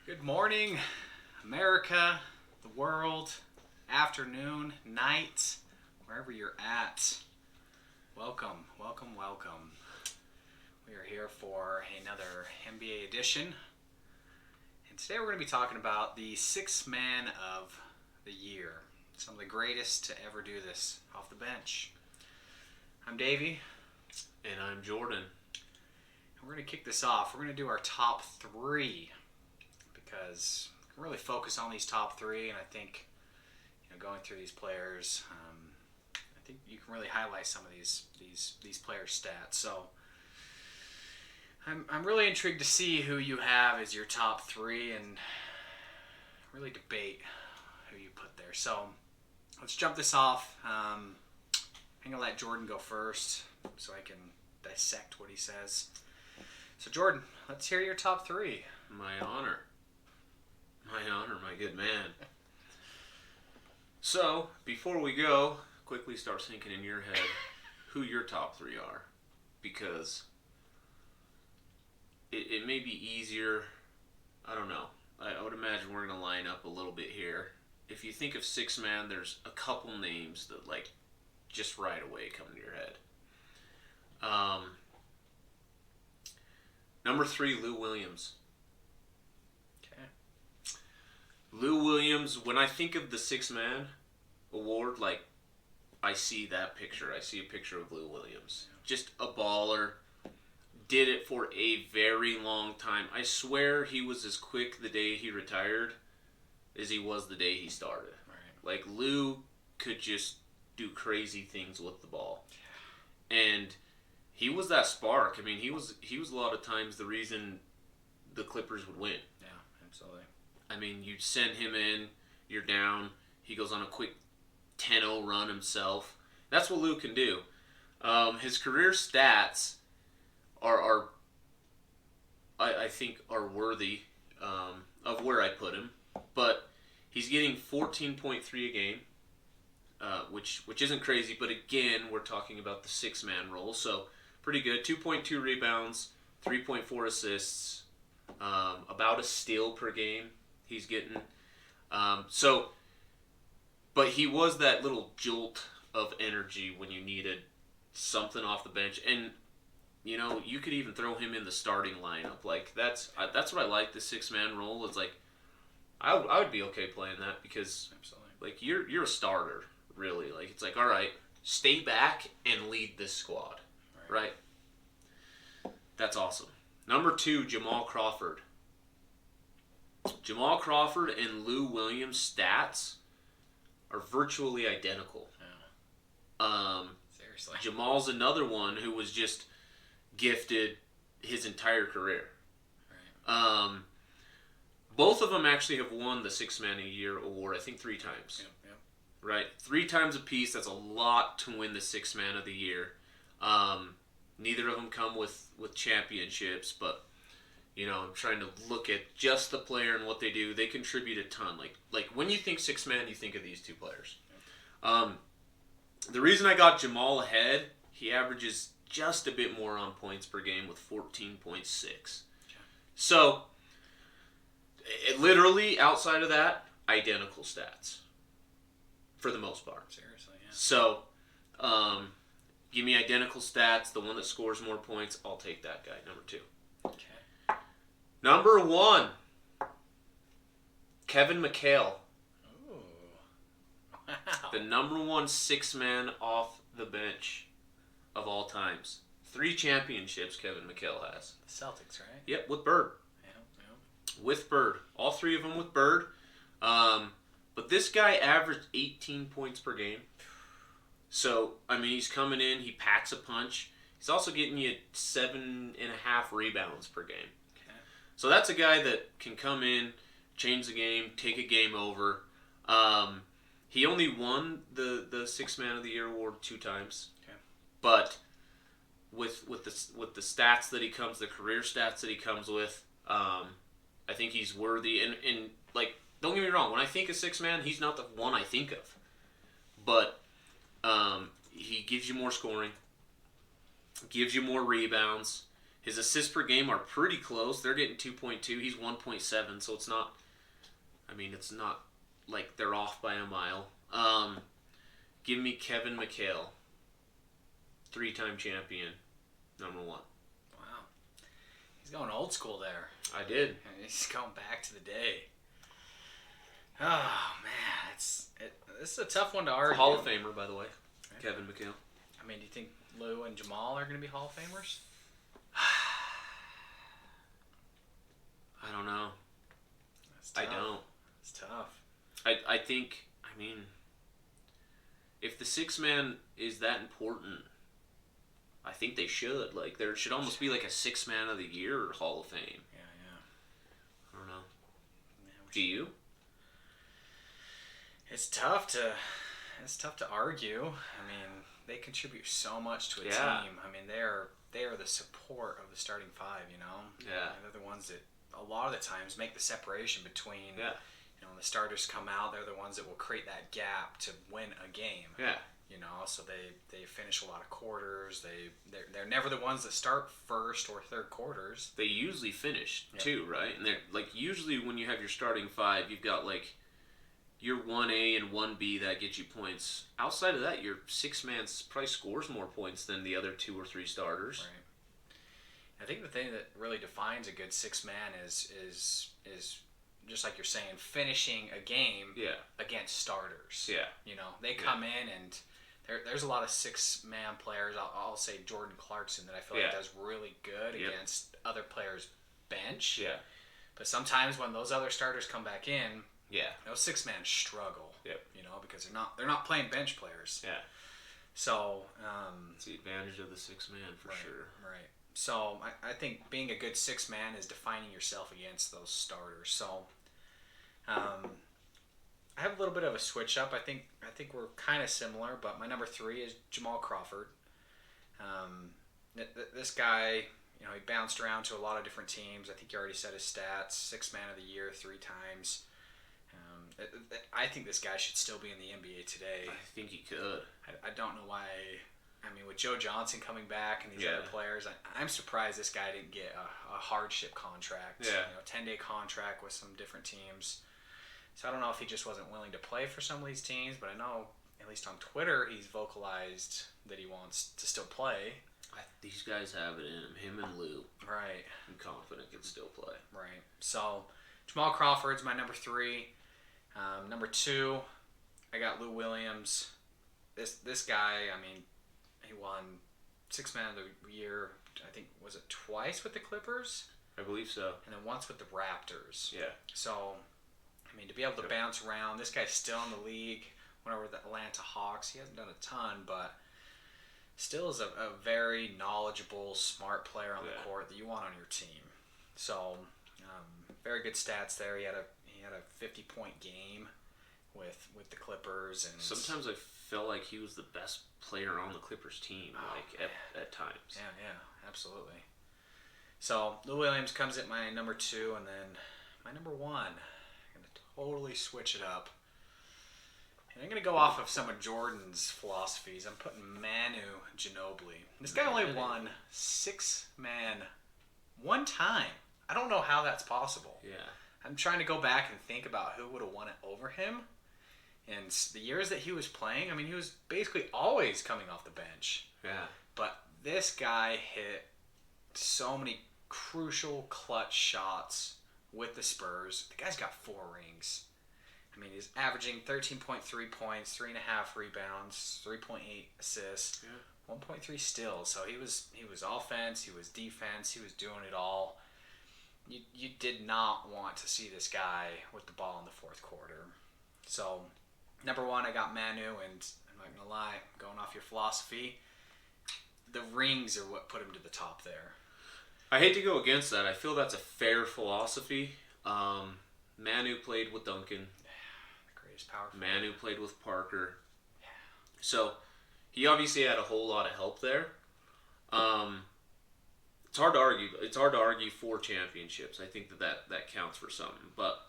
Good morning, America, the world, afternoon, night, wherever you're at. Welcome, welcome, welcome. We are here for another NBA edition. And today we're going to be talking about the sixth man of the year. Some of the greatest to ever do this off the bench. I'm Davey. And I'm Jordan. And we're going to kick this off. We're going to do our top three, because we can really focus on these top three, and I think going through these players, I think you can really highlight some of these players' stats. So I'm really intrigued to see who you have as your top three and really debate who you put there. So let's jump this off. I'm going to let Jordan go first so I can dissect what he says. So Jordan, let's hear your top three. My honor, my good man. So, before we go, quickly start thinking in your head who your top three are. Because it may be easier, I don't know. I would imagine we're going to line up a little bit here. If you think of six man, there's a couple names that just right away come to your head. Number 3, Lou Williams. Lou Williams, when I think of the six-man award, I see that picture. I see a picture of Lou Williams. Just a baller. Did it for a very long time. I swear he was as quick the day he retired as he was the day he started. Right. Lou could just do crazy things with the ball. And he was that spark. I mean, he was a lot of times the reason the Clippers would win. Yeah, absolutely. I mean, you send him in, you're down, he goes on a quick 10-0 run himself. That's what Lou can do. His career stats I think are worthy of where I put him. But he's getting 14.3 a game, which isn't crazy. But again, we're talking about the six-man role, so pretty good. 2.2 rebounds, 3.4 assists, about a steal per game. He's getting but he was that little jolt of energy when you needed something off the bench, and you could even throw him in the starting lineup. That's what I like, the six-man role. It's I would be okay playing that because absolutely, you're a starter really. It's all right, stay back and lead this squad, right? That's awesome. Number 2, Jamal Crawford. Jamal Crawford and Lou Williams' stats are virtually identical. Yeah. Seriously. Jamal's another one who was just gifted his entire career. Right. Both of them actually have won the Six Man a Year award, I think 3 times. Yep. Right? 3 times apiece. That's a lot to win the Six Man of the Year. Neither of them come with championships, but I'm trying to look at just the player and what they do. They contribute a ton. When you think six-man, you think of these 2 players. The reason I got Jamal ahead, he averages just a bit more on points per game with 14.6. So, literally, outside of that, identical stats. For the most part. Seriously, yeah. So, give me identical stats. The one that scores more points, I'll take that guy, number 2. Okay. Number 1, Kevin McHale. Ooh. Wow. The number 1 six-man off the bench of all times. 3 championships Kevin McHale has. The Celtics, right? Yep, with Bird. Yep. With Bird. All 3 of them with Bird. But this guy averaged 18 points per game. So, he's coming in, he packs a punch. He's also getting you 7.5 rebounds per game. So that's a guy that can come in, change the game, take a game over. He only won the Six Man of the Year award 2 times. Okay. But with the stats that he comes, the career stats that he comes with, I think he's worthy. And don't get me wrong, when I think of six man, he's not the one I think of. But he gives you more scoring, gives you more rebounds, His assists per game are pretty close. They're getting 2.2. He's 1.7, so it's not. I mean, it's not like they're off by a mile. Give me Kevin McHale, 3-time champion, number 1. Wow. He's going old school there. I did. He's going back to the day. Oh, man. This is a tough one to argue. Hall of Famer, by the way, Kevin McHale. I mean, do you think Lou and Jamal are going to be Hall of Famers? I don't know. That's tough. I don't. It's tough. I think, I mean, if the 6-man is that important, I think they should. Like, there should almost be like a 6-man of the year Hall of Fame. Yeah. I don't know. Yeah, Do you? It's tough to argue. I mean, they contribute so much to a team. I mean, they are the support of the starting 5, you know? Yeah. And they're the ones that a lot of the times make the separation between, Yeah. you know, when the starters come out, they're the ones that will create that gap to win a game. Yeah. You know, so they finish a lot of quarters. They're never the ones that start first or third quarters. They usually finish, too, right? And they're, like, usually when you have your starting 5, you've got, like, your 1A and 1B that get you points. Outside of that, your 6-man probably scores more points than the other 2 or 3 starters. Right. I think the thing that really defines a good 6-man is just like you're saying, finishing a game against starters. Yeah. You know, they come in and there's a lot of 6-man players. I'll say Jordan Clarkson that I feel like does really good against other players' bench. Yeah. But sometimes when those other starters come back in, yeah, those 6-man struggle. Yep. You know, because they're not playing bench players. Yeah. So it's the advantage of the 6-man for sure. Right. So I think being a good 6-man is defining yourself against those starters. So I have a little bit of a switch up. I think we're kind of similar, but my number 3 is Jamal Crawford. This guy, you know, he bounced around to a lot of different teams. I think you already said his stats: 6-man of the year 3 times. I think this guy should still be in the NBA today. I think he could. I don't know why. I mean, with Joe Johnson coming back and these other players, I'm surprised this guy didn't get a hardship contract. Yeah. You know, 10-day contract with some different teams. So I don't know if he just wasn't willing to play for some of these teams, but I know, at least on Twitter, he's vocalized that he wants to still play. These guys have it in him and Lou. Right. I'm confident can still play. Right. So Jamal Crawford's my number 3. Number 2, I got Lou Williams. This guy, I mean, he won 6-man of the year, I think, was it twice with the Clippers? I believe so. And then once with the Raptors. Yeah. So, I mean, to be able to bounce around, this guy's still in the league. Went over the Atlanta Hawks. He hasn't done a ton, but still is a very knowledgeable, smart player on the court that you want on your team. So, very good stats there. He had a 50-point game with the Clippers, and sometimes I felt like he was the best player on the Clippers team, at times. Yeah, absolutely. So Lou Williams comes at my number 2, and then my number 1. I'm gonna totally switch it up, and I'm gonna go off of some of Jordan's philosophies. I'm putting Manu Ginobili. This guy only won 6-man one time. I don't know how that's possible. Yeah. I'm trying to go back and think about who would have won it over him. And the years that he was playing, I mean, he was basically always coming off the bench. Yeah. But this guy hit so many crucial clutch shots with the Spurs. The guy's got 4 rings. I mean, he's averaging 13.3 points, 3.5 rebounds, 3.8 assists, 1.3 steals. So he was offense, he was defense, he was doing it all. You did not want to see this guy with the ball in the fourth quarter. So, number 1, I got Manu, and I'm not going to lie, going off your philosophy, the rings are what put him to the top there. I hate to go against that. I feel that's a fair philosophy. Manu played with Duncan. The greatest power forward. Manu played with Parker. So, he obviously had a whole lot of help there. It's hard to argue. It's hard to argue 4 championships. I think that counts for something. But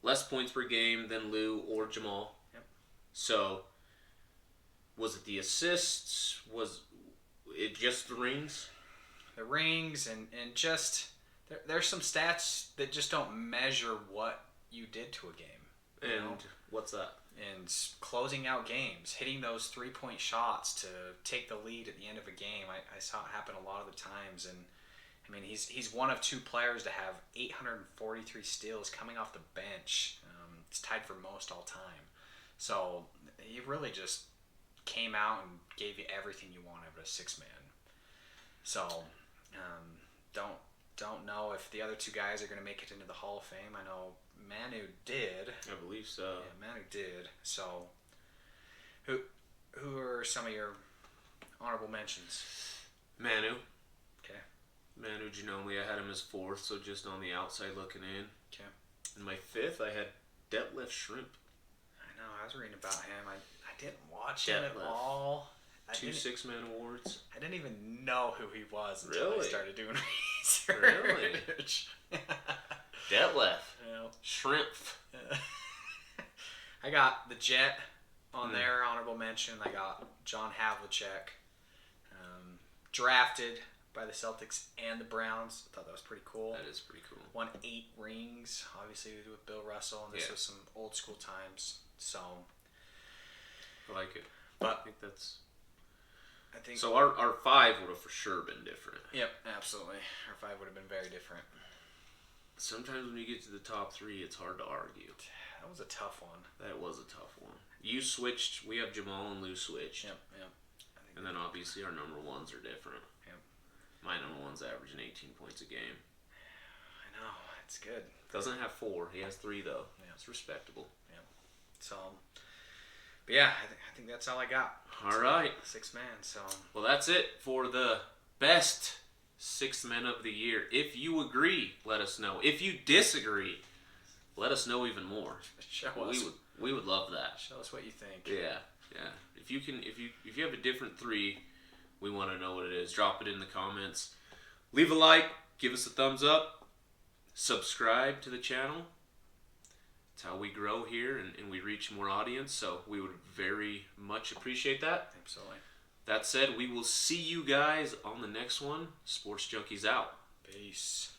less points per game than Lou or Jamal. Yep. So, was it the assists? Was it just the rings? the rings, and just there's some stats that just don't measure what you did to a game. And what's that? And closing out games, hitting those 3-point shots to take the lead at the end of a game. I saw it happen a lot of the times, and I mean he's one of 2 players to have 843 steals coming off the bench. It's tied for most all time. So he really just came out and gave you everything you wanted of a 6-man. So don't know if the other 2 guys are going to make it into the Hall of Fame. I know Manu did. I believe so. Yeah, Manu did. So who are some of your honorable mentions? Manu. Okay. Manu Ginobili, I had him as 4th, so just on the outside looking in. Okay. And my 5th, I had Detlef Schrempf. I know. I was reading about him. I didn't watch him at all. 2 6-man awards. I didn't even know who he was until I Really? started doing research. Really? Detlef Yeah. Schrempf. I got the Jet on there, honorable mention. I got John Havlicek, drafted by the Celtics and the Browns. I thought that was pretty cool. That is pretty cool. Won 8 rings, obviously with Bill Russell, and this was some old school times. So I like it. But I think that's... I think So our 5 would have for sure been different. Yep, absolutely. Our 5 would have been very different. Sometimes when you get to the top 3, it's hard to argue. That was a tough one. That was a tough one. You switched. We have Jamal and Lou switched. Yep. And then obviously our number 1s are different. Yep. My number 1's averaging 18 points a game. I know. It's good. Doesn't have 4. He has 3 though. Yeah. It's respectable. Yeah. So, but yeah, I think that's all I got. All right. 6-man. So. Well, that's it for the best 6th men of the year. If you agree, let us know. If you disagree, let us know even more. Show us. We would love that. Show us what you think. Yeah. If you have a different 3, we want to know what it is. Drop it in the comments. Leave a like. Give us a thumbs up. Subscribe to the channel. It's how we grow here and we reach more audience. So we would very much appreciate that. Absolutely. That said, we will see you guys on the next one. Sports Junkies out. Peace.